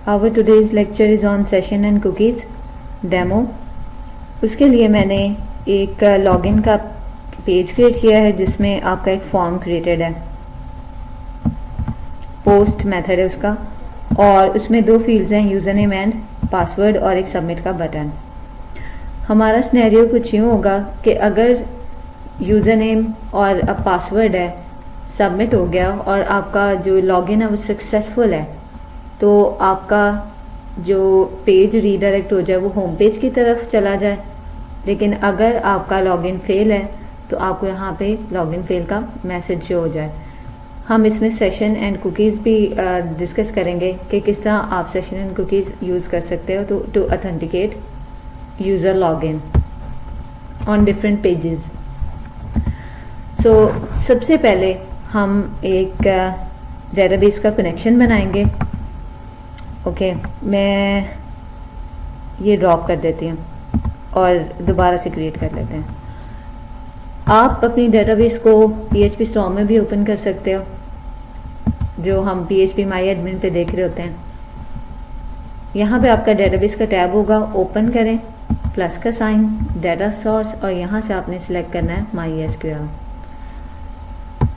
Our today's lecture is on session and cookies demo. उसके लिए मैंने एक लॉगिन का पेज क्रिएट किया है जिसमें आपका एक फॉर्म क्रिएटेड है, पोस्ट मेथड है उसका, और उसमें दो फील्ड्स हैं, यूज़र नेम एंड पासवर्ड, और एक सबमिट का बटन। हमारा सिनेरियो कुछ यूँ होगा कि अगर यूज़र नेम और अब पासवर्ड है सबमिट हो गया और आपका जो लॉगिन है वो सक्सेसफुल है, तो आपका जो पेज रीडायरेक्ट हो जाए वो होम पेज की तरफ चला जाए। लेकिन अगर आपका लॉगिन फेल है तो आपको यहाँ पे लॉगिन फेल का मैसेज शो हो जाए। हम इसमें सेशन एंड कुकीज़ भी डिस्कस करेंगे कि किस तरह आप सेशन एंड कुकीज़ यूज़ कर सकते हो to authenticate user login on different pages. So सबसे पहले हम एक डेटाबेस का कनेक्शन बनाएंगे। ओके, मैं ये ड्रॉप कर देती हूँ और दोबारा से क्रिएट कर लेते हैं। आप अपनी डेटाबेस को PHP स्टोर में भी ओपन कर सकते हो, जो हम PHP माई एडमिन पे देख रहे होते हैं। यहाँ पे आपका डेटाबेस का टैब होगा, ओपन करें, प्लस का साइन, डाटा सोर्स, और यहाँ से आपने सिलेक्ट करना है MySQL।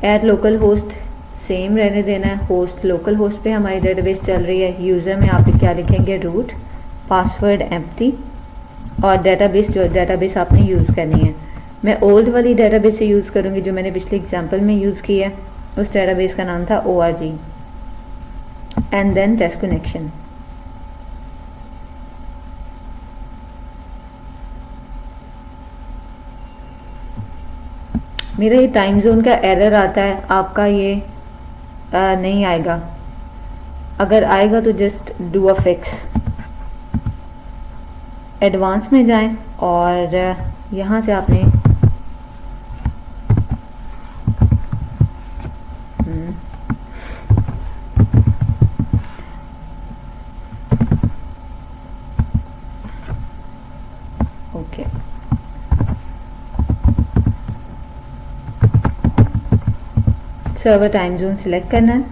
Add local host same रहने देना है, होस्ट लोकल होस्ट पे हमारी डेटाबेस चल रही है। यूज़र में आप क्या लिखेंगे, रूट, पासवर्ड एम्प्टी, और डेटाबेस जो डेटाबेस आपने यूज़ करनी है। मैं ओल्ड वाली डेटाबेस से यूज़ करूँगी जो मैंने पिछले एग्जांपल में यूज़ की है। उस डेटाबेस का नाम था ORG, and then test connection. मेरा ये टाइम जोन का एरर आता है, आपका ये नहीं आएगा। अगर आएगा तो just do a fix. Advance में जाएं और यहाँ से आपने okay, server time zone select करना है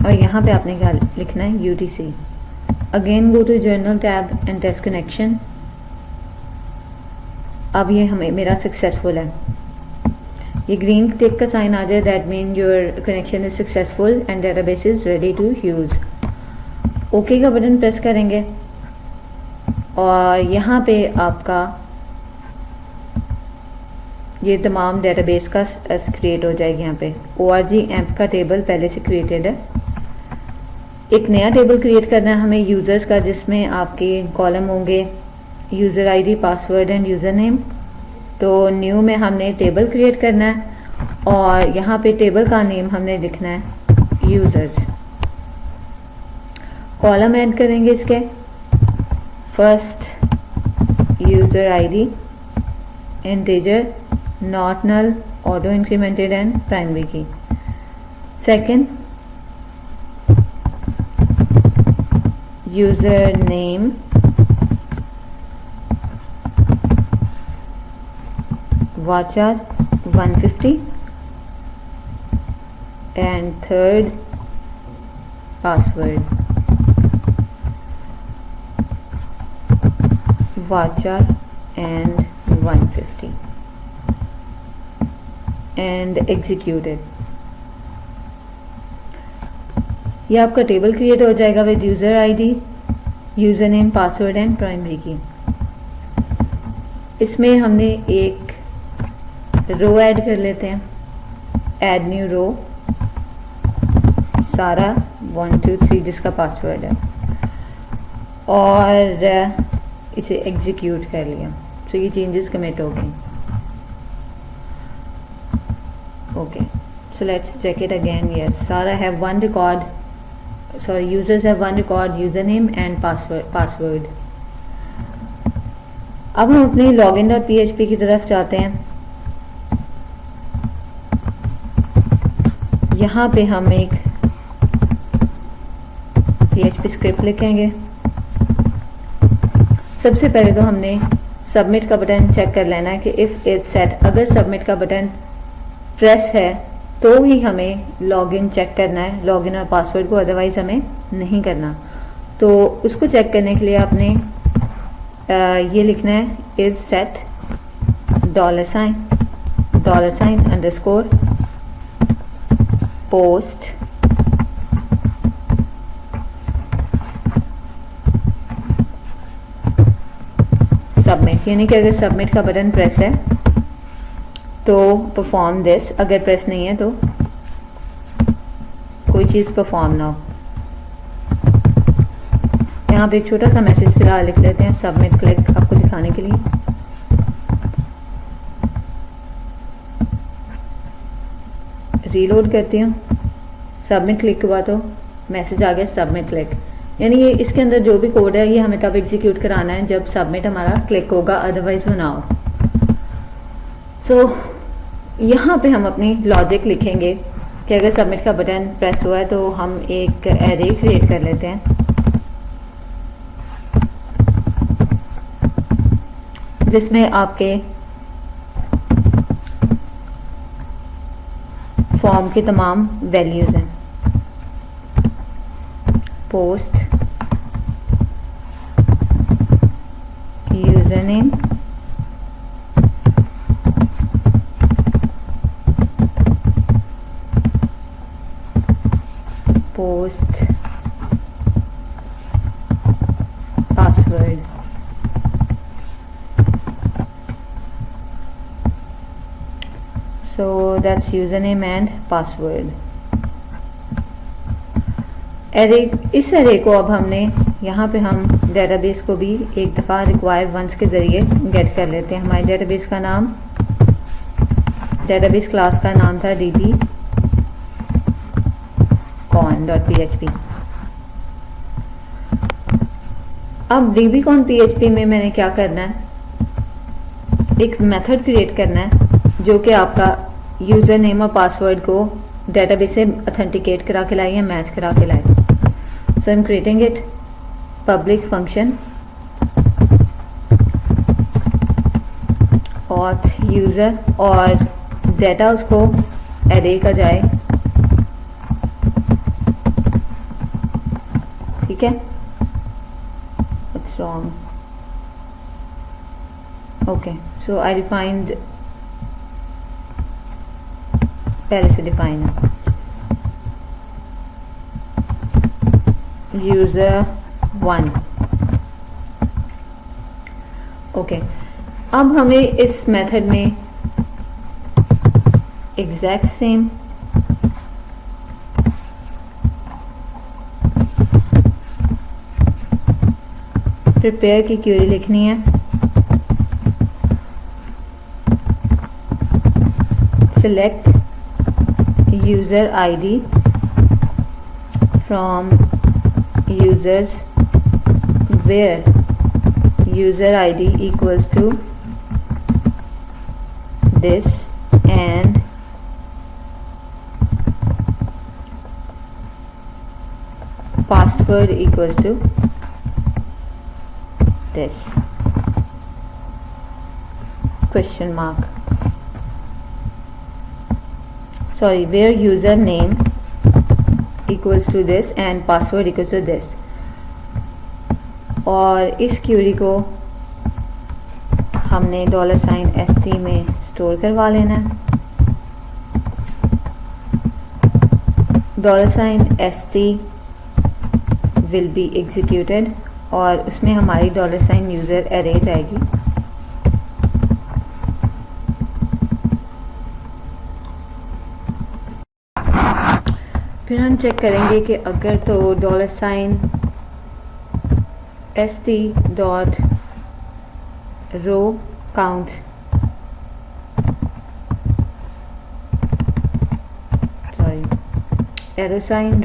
और यहाँ पे आपने क्या लिखना है, UTC। Again go to general tab and test connection. अब ये हमें मेरा सक्सेसफुल है, ये ग्रीन टिक का साइन आ जाए, that mean your connection is successful and database is ready to use. Okay का बटन प्रेस करेंगे और यहाँ पे आपका ये तमाम डेटाबेस का क्रिएट हो जाएगी। यहाँ पे ORG एम्प का टेबल पहले से क्रिएटेड है। एक नया टेबल क्रिएट करना है हमें यूज़र्स का, जिसमें आपके कॉलम होंगे user ID, password end user name. तो न्यू में हमने टेबल क्रिएट करना है और यहाँ पे टेबल का नेम हमने लिखना है यूज़र्स। कॉलम ऐड करेंगे इसके, first user ID, integer, not null, auto incremented and primary key. Second, username, varchar 150, and third, password, varchar and 150, and executed. ये आपका टेबल क्रिएट हो जाएगा with user ID, user name, password and primary की। इसमें हमने एक रो add कर लेते हैं, ऐड न्यू रो, सारा 1 2 3 जिसका पासवर्ड है, और इसे एग्जीक्यूट कर लिया। तो ये चेंजेस कमिट हो गई। Okay, so let's check it again. Yes, Sara have one record, sorry, users have one record, username and password. अब हम अपने login.php की तरफ जाते हैं। यहाँ पे हम एक PHP स्क्रिप्ट लिखेंगे। सबसे पहले तो हमने सबमिट का बटन चेक कर लेना है कि इफ़ इज सेट, अगर सबमिट का बटन प्रेस है तो ही हमें लॉगिन चेक करना है, लॉगिन और पासवर्ड को, अदरवाइज हमें नहीं करना। तो उसको चेक करने के लिए आपने ये लिखना है is set $sign underscore post submit, यानी कि अगर सबमिट का बटन प्रेस है तो परफॉर्म दिस, अगर प्रेस नहीं है तो कोई चीज़ परफॉर्म ना हो। यहाँ पे एक छोटा सा मैसेज फिलहाल लिख लेते हैं, सबमिट क्लिक आपको दिखाने के लिए। रीलोड करती हूँ, सबमिट क्लिक हुआ तो मैसेज आ गया सबमिट क्लिक, यानी ये इसके अंदर जो भी कोड है ये हमें तब एग्जीक्यूट कराना है जब सबमिट हमारा क्लिक होगा, अदरवाइज वो ना हो। सो यहाँ पे हम अपनी लॉजिक लिखेंगे कि अगर सबमिट का बटन प्रेस हुआ है तो हम एक एरे क्रिएट कर लेते हैं जिसमें आपके फॉर्म की तमाम वैल्यूज हैं। Post user name, post password, so that's username and password। Array, इस एरे को अब हमने यहाँ पे हम डेटाबेस को भी एक दफ़ा रिक्वायर वंस के ज़रिए गेट कर लेते हैं। हमारे डेटाबेस का नाम, डेटाबेस क्लास का नाम था dbcon.php। अब dbcon.php में मैंने क्या करना है, एक मेथड क्रिएट करना है जो कि आपका यूज़र नेम और पासवर्ड को डेटाबेस से ऑथेंटिकेट करा के लाए या मैच करा के लाए। So I am creating it public function auth user और डेटा उसको एरे का जाए, ठीक है। It's wrong, okay. So I defined, पहले से डिफाइन है यूजर 1, ओके। अब हमें इस मेथड में एग्जैक्ट सेम प्रिपेयर की क्वेरी लिखनी है। Select user ID from users where user ID equals to this and password equals to this, question mark, sorry, where user name equals to this and password equals to this। और इस query को हमने $st में store करवा लेना है। $st will be executed और उसमें हमारी $user array जाएगी। फिर हम चेक करेंगे कि अगर तो $st.row count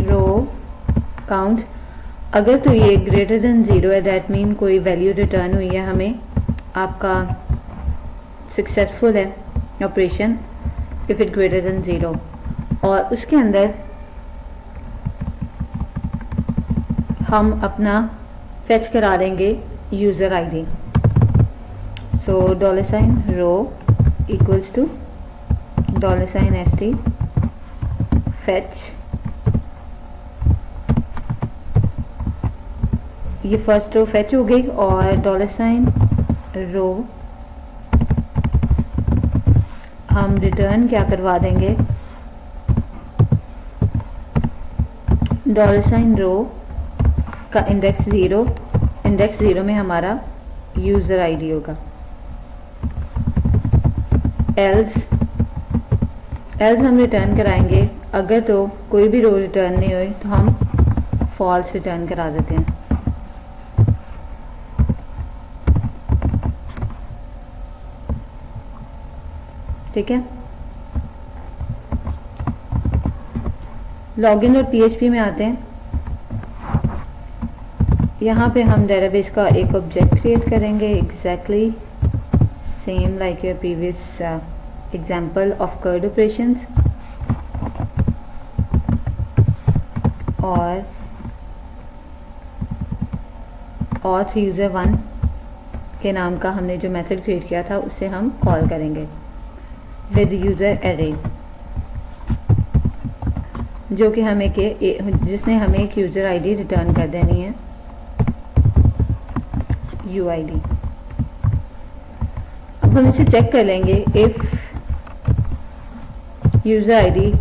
row count अगर तो ये ग्रेटर देन 0 है, दैट मीन कोई वैल्यू रिटर्न हुई है हमें, आपका सक्सेसफुल है operation if it greater than 0। और उसके अंदर हम अपना फेच करा देंगे user ID. So $row equals to $st fetch ये फर्स्ट रो फेच हो गई और $रो हम रिटर्न क्या करवा देंगे, $रो का इंडेक्स ज़ीरो में हमारा यूज़र आईडी होगा। एल्स हम रिटर्न कराएंगे, अगर तो कोई भी रो रिटर्न नहीं हुई तो हम फॉल्स रिटर्न करा देते हैं। ठीक है, लॉगिन और पीएचपी में आते हैं। यहाँ पे हम डेटाबेस का एक ऑब्जेक्ट क्रिएट करेंगे, exactly same like your previous example of CRUD operations. और auth यूज़र 1 के नाम का हमने जो मेथड क्रिएट किया था उसे हम कॉल करेंगे विद यूज़र एरे, जो कि हमें जिसने हमें एक यूज़र आईडी रिटर्न कर देनी है, UID। अब हम इसे चेक कर लेंगे, if user ID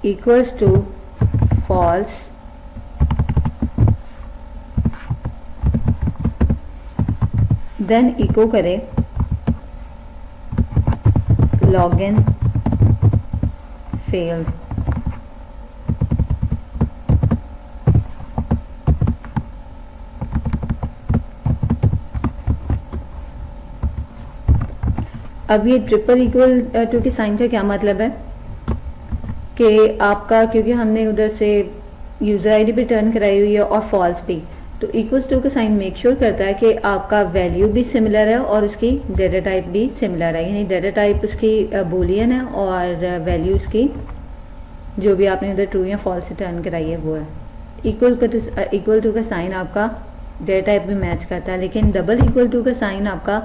equals to false then echo करें लॉगिन फेल्ड। अब ये ट्रिपल इक्वल टू के साइन का क्या मतलब है कि आपका, क्योंकि हमने उधर से यूज़र आईडी भी रिटर्न कराई हुई है और फॉल्स भी, तो इक्वल्स टू का साइन मेक श्योर करता है कि आपका वैल्यू भी सिमिलर है और उसकी डेटा टाइप भी सिमिलर है, यानी डेटा टाइप उसकी बूलियन है और वैल्यू उसकी जो भी आपने उधर ट्रू या फॉल्स रिटर्न कराई है वो है। इक्वल टू का साइन आपका डेटा टाइप भी मैच करता है, लेकिन डबल इक्वल टू का साइन आपका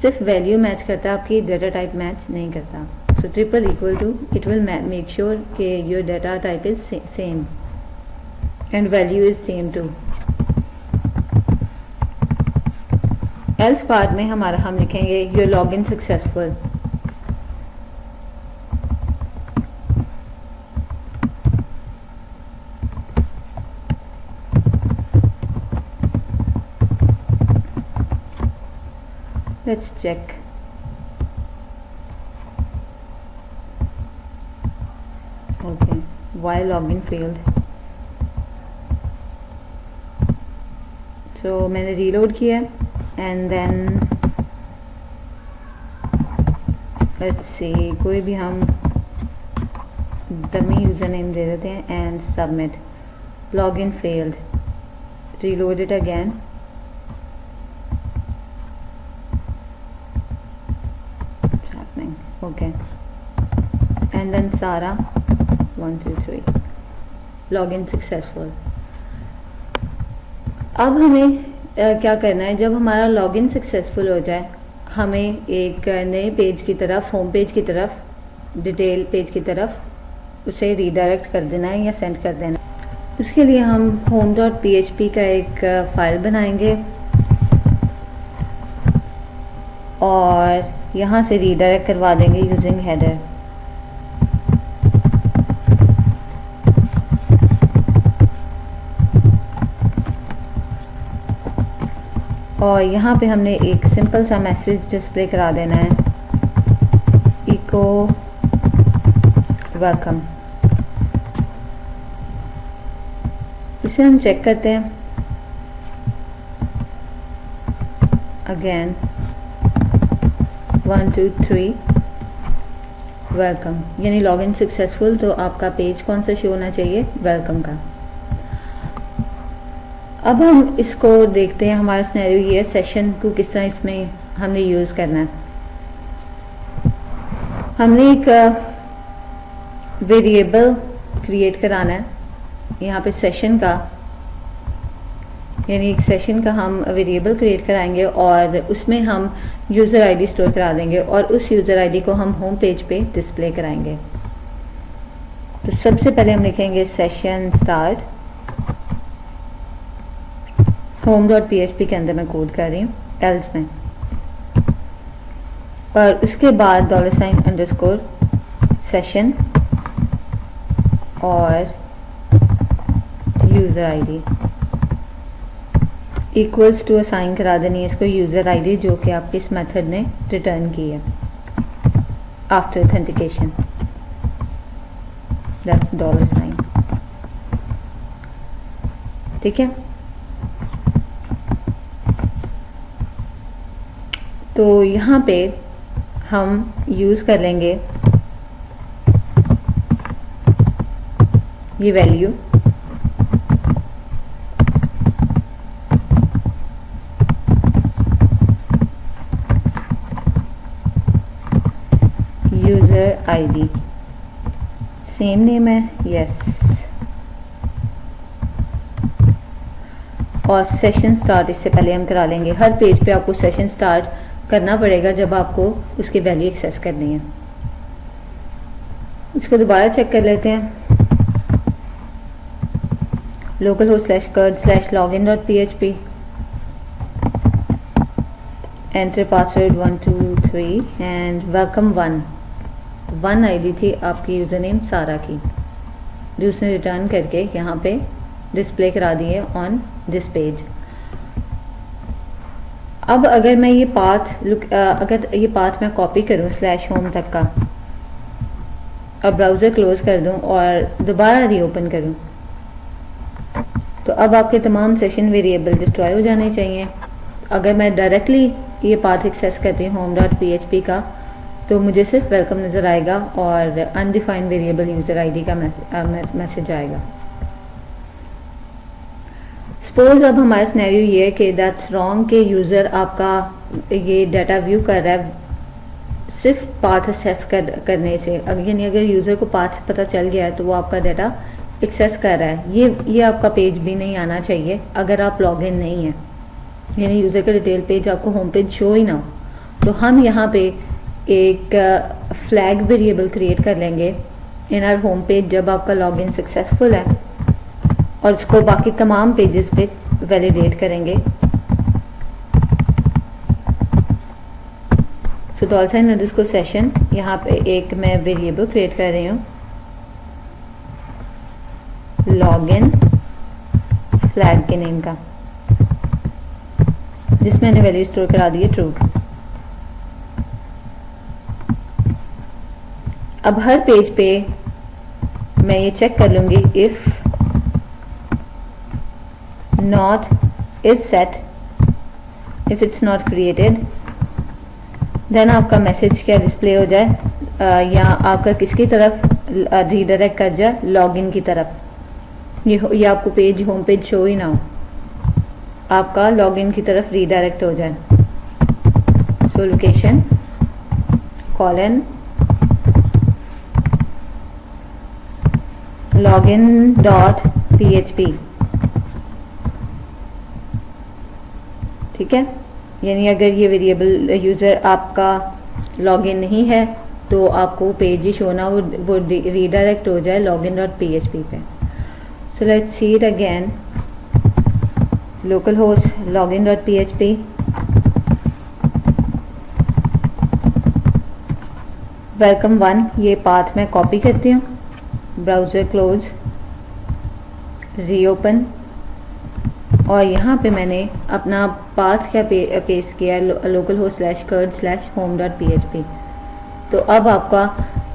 सिर्फ वैल्यू मैच करता है, आपकी डेटा टाइप मैच नहीं करता। So triple equal to it will make sure कि your data type is same and value is same too. Else part में हम लिखेंगे your login successful. Let's check. Okay, why login failed? So मैंने reload किया and then let's see, कोई भी हम dummy username दे देते हैं and submit. Login failed. Reload it again. Okay, and then Sara 1 2 3 login successful। अब हमें क्या करना है, जब हमारा लॉगिन सक्सेसफुल हो जाए हमें एक नए पेज की तरफ, होम पेज की तरफ, डिटेल पेज की तरफ उसे रीडायरेक्ट कर देना है या सेंड कर देना है। उसके लिए हम home.php का एक फाइल बनाएंगे और यहाँ से रीडायरेक्ट करवा देंगे यूजिंग हेडर। और यहाँ पे हमने एक सिंपल सा मैसेज डिस्प्ले करा देना है, इको वेलकम। इसे हम चेक करते हैं अगेन 1 2 3 वेलकम, यानी लॉगिन सक्सेसफुल। तो आपका पेज कौन सा शो होना चाहिए, वेलकम का। अब हम इसको देखते हैं, हमारा सिनेरियो ये है, सेशन को किस तरह इसमें हमने यूज़ करना है। हमने एक वेरिएबल क्रिएट कराना है यहाँ पे सेशन का, यानी एक सेशन का हम वेरिएबल क्रिएट कराएंगे और उसमें हम यूज़र आईडी स्टोर करा देंगे और उस यूज़र आईडी को हम होम पेज पे डिस्प्ले कराएंगे। तो सबसे पहले हम लिखेंगे सेशन स्टार्ट home.php के अंदर मैं कोड कर रही हूँ else में, और उसके बाद $_session और user ID equals to assign करा देनी है इसको यूज़र आईडी जो कि आपके इस मेथड ने रिटर्न की है आफ्टर ऑथेंटिकेशन, दैट्स $। ठीक है, तो यहाँ पे हम यूज़ कर लेंगे ये value user ID, same name है, यस, और सेशन स्टार्ट इससे पहले हम करा लेंगे। हर पेज पे आपको सेशन स्टार्ट करना पड़ेगा जब आपको उसकी वैल्यू एक्सेस करनी है। इसको दोबारा चेक कर लेते हैं। localhost/curd/login.php, enter password 123 and welcome 1 ID थी आपकी यूज़र नेम सारा की जो उसने रिटर्न करके यहाँ पे डिस्प्ले करा दी है ऑन दिस पेज। अब अगर मैं ये अगर ये पाथ मैं कॉपी करूँ /home तक का, अब ब्राउज़र क्लोज कर दूँ और दोबारा रीओपन करूँ, तो अब आपके तमाम सेशन वेरिएबल डिस्ट्रॉय हो जाने चाहिए। अगर मैं डायरेक्टली ये पाथ एक्सेस करती हूँ home.php का, तो मुझे सिर्फ वेलकम नज़र आएगा और अनडिफाइंड वेरिएबल यूज़र आईडी का मैसेज आएगा। सपोज अब हमारा सिनेरियो ये है कि दैट्स रॉन्ग कि यूज़र आपका ये डाटा व्यू कर रहा है सिर्फ पाथ एक्सेस करने से, यानी अगर यूज़र को पाथ पता चल गया है तो वो आपका डाटा एक्सेस कर रहा है। ये आपका पेज भी नहीं आना चाहिए अगर आप लॉगिन नहीं है, यानी यूज़र का डिटेल पेज आपको होम पेज शो ही ना हो। तो हम यहाँ पे एक फ्लैग वेरिएबल क्रिएट कर लेंगे इन आवर होम पेज जब आपका लॉगिन सक्सेसफुल है, और इसको बाकी तमाम पेजेस पे वैलिडेट करेंगे। सो $_session, यहाँ पे एक मैं वेरिएबल क्रिएट कर रही हूँ लॉगिन फ्लैग के नेम का, जिसमें मैंने वैल्यू स्टोर करा दी है ट्रू। अब हर पेज पे मैं ये चेक कर लूंगी if not is set, if it's not created, then आपका मैसेज क्या डिस्प्ले हो जाए या आपका किसकी तरफ रीडायरेक्ट कर जाए, लॉगिन की तरफ। ये आपको पेज होम पेज शो ही ना हो, आपका लॉगिन की तरफ रीडायरेक्ट हो जाए। सो लोकेशन कॉलन login.php, ठीक है, यानी अगर ये वेरिएबल यूज़र आपका लॉगिन नहीं है तो आपको पेज ही शो ना वो रीडायरेक्ट हो जाए login.php पे। So let's see it again, localhost login.php, welcome 1, ये पाथ मैं कॉपी करती हूँ, ब्राउज़र क्लोज, रीओपन, और यहाँ पे मैंने अपना पाथ क्या पेस्ट किया localhost/curd/home.php। तो अब आपका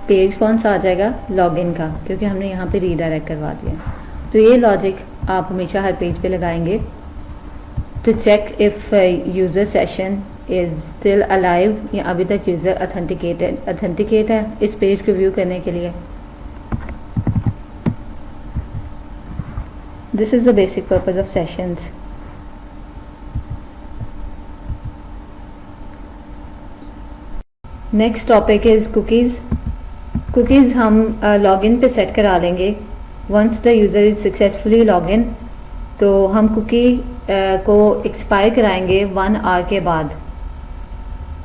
पेज कौन सा आ जाएगा, लॉगिन का, क्योंकि हमने यहाँ पे रीडायरेक्ट करवा दिया। तो ये लॉजिक आप हमेशा हर पेज पे लगाएंगे to check if user session is still alive, या अभी तक यूज़र अथेंटिकेट है इस पेज को व्यू करने के लिए। This is the basic purpose of sessions. Next topic is cookies. Cookies हम login पे सेट करा लेंगे। Once the user is successfully login, तो हम कुकी को एक्सपायर कराएंगे 1 आवर के बाद।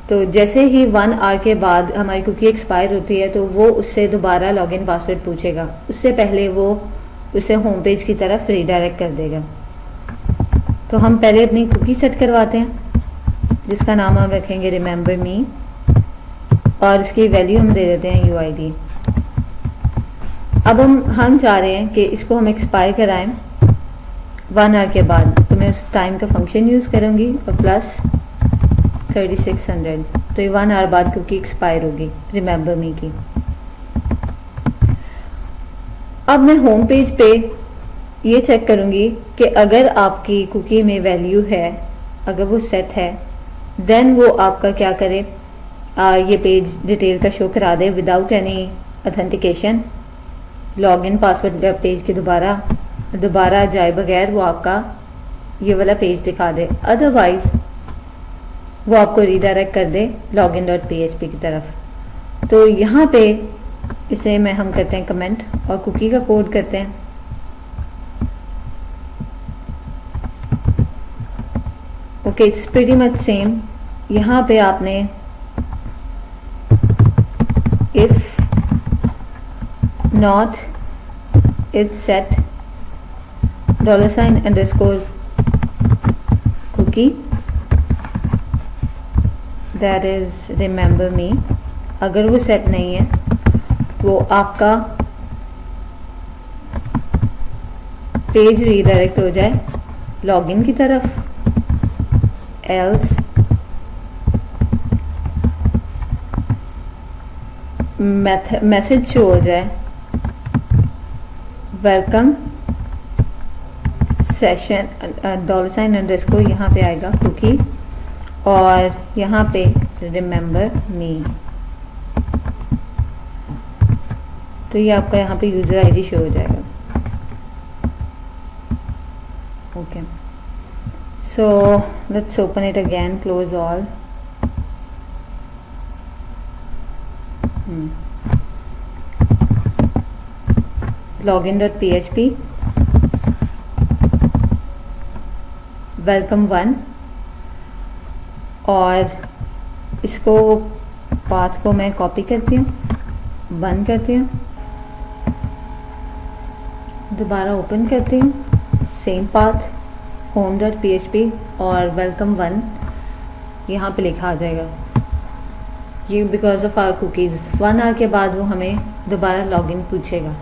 तो जैसे ही 1 आवर के बाद हमारी कुकी एक्सपायर होती है तो वो उससे दोबारा लॉगिन पासवर्ड पूछेगा, उससे पहले वो उसे होम पेज की तरफ रीडायरेक्ट कर देगा। तो हम पहले अपनी कुकी सेट करवाते हैं जिसका नाम हम रखेंगे रिमेंबर मी और इसकी वैल्यू हम दे देते हैं UID। अब हम चाह रहे हैं कि इसको हम एक्सपायर कराएं 1 आवर के बाद, तो मैं उस टाइम का फंक्शन यूज़ करूँगी और प्लस 3600, तो ये 1 आवर बाद कुकी एक्सपायर होगी रिमेंबर मी की। अब मैं होम पेज पे ये चेक करूँगी कि अगर आपकी कुकी में वैल्यू है, अगर वो सेट है, देन वो आपका क्या करे, ये पेज डिटेल का शो करा दे without any authentication. Login password page के दोबारा जाए बगैर वो आपका ये वाला पेज दिखा दे, अदरवाइज वो आपको रीडायरेक्ट कर दे login.php की तरफ। तो यहाँ पे इसे हम करते हैं कमेंट और कुकी का कोड करते हैं। Okay, it's pretty much same. यहाँ पे आपने if not it's set $_ cookie that is remember me, अगर वो सेट नहीं है वो आपका पेज रीडायरेक्ट हो जाए लॉगिन की तरफ, एल्स मैसेज शो हो जाए वेलकम सेशन $_ यहाँ पे आएगा कुकी और यहाँ पे रिमेंबर मी। तो ये आपका यहाँ पे यूज़र आईडी शो हो जाएगा। Okay, so let's open it again, close all. login.php welcome 1 और इसको पाथ को मैं कॉपी करती हूँ, बंद करती हूँ, दोबारा ओपन करती हूँ, सेम पाथ home.php और वेलकम 1 यहाँ पे लिखा आ जाएगा। ये because of our cookies 1 hour के बाद वो हमें दोबारा लॉगिन पूछेगा,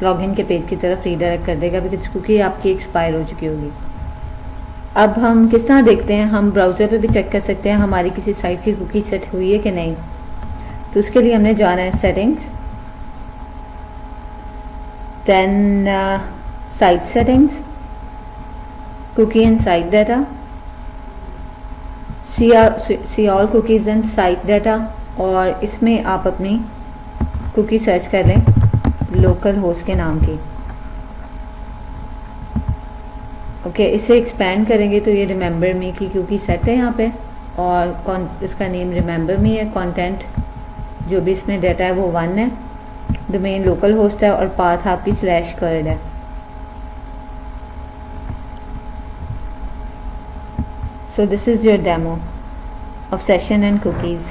लॉगिन के पेज की तरफ रीडायरेक्ट कर देगा बिकॉज कुकी आपकी एक्सपायर हो चुकी होगी। अब हम किस तरह देखते हैं, हम ब्राउज़र पे भी चेक कर सकते हैं हमारी किसी साइट की कुकी सेट हुई है कि नहीं। तो उसके लिए हमने जाना है settings, then site settings, cookie and site data, see all cookies and site data, और इसमें आप अपनी कुकी सर्च कर लें लोकल होस्ट के नाम की। ओके, इसे एक्सपेंड करेंगे तो ये रिमेंबर मी की कुकी सेट है यहाँ पे और इसका नेम रिमेंबर मी है। कंटेंट जो भी इसमें डाटा है वो 1 है, डोमेन लोकल होस्ट है और पाथ आपकी /curd है। So this is your demo of session and cookies.